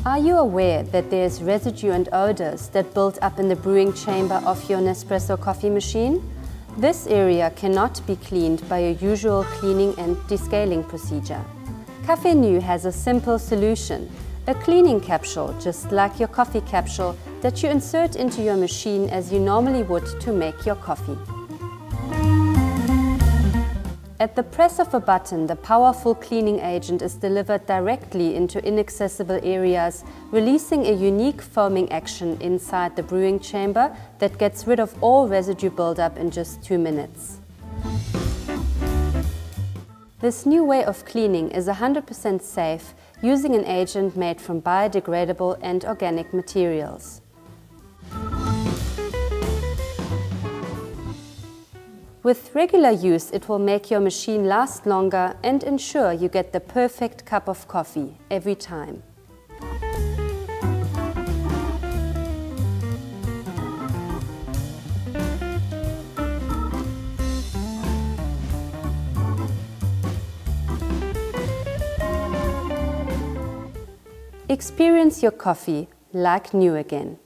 Are you aware that there's residue and odours that build up in the brewing chamber of your Nespresso coffee machine? This area cannot be cleaned by your usual cleaning and descaling procedure. Caffenu has a simple solution, a cleaning capsule just like your coffee capsule that you insert into your machine as you normally would to make your coffee. At the press of a button, the powerful cleaning agent is delivered directly into inaccessible areas, releasing a unique foaming action inside the brewing chamber that gets rid of all residue buildup in just 2 minutes. This new way of cleaning is 100% safe, using an agent made from biodegradable and organic materials. With regular use, it will make your machine last longer and ensure you get the perfect cup of coffee every time. Experience your coffee like new again.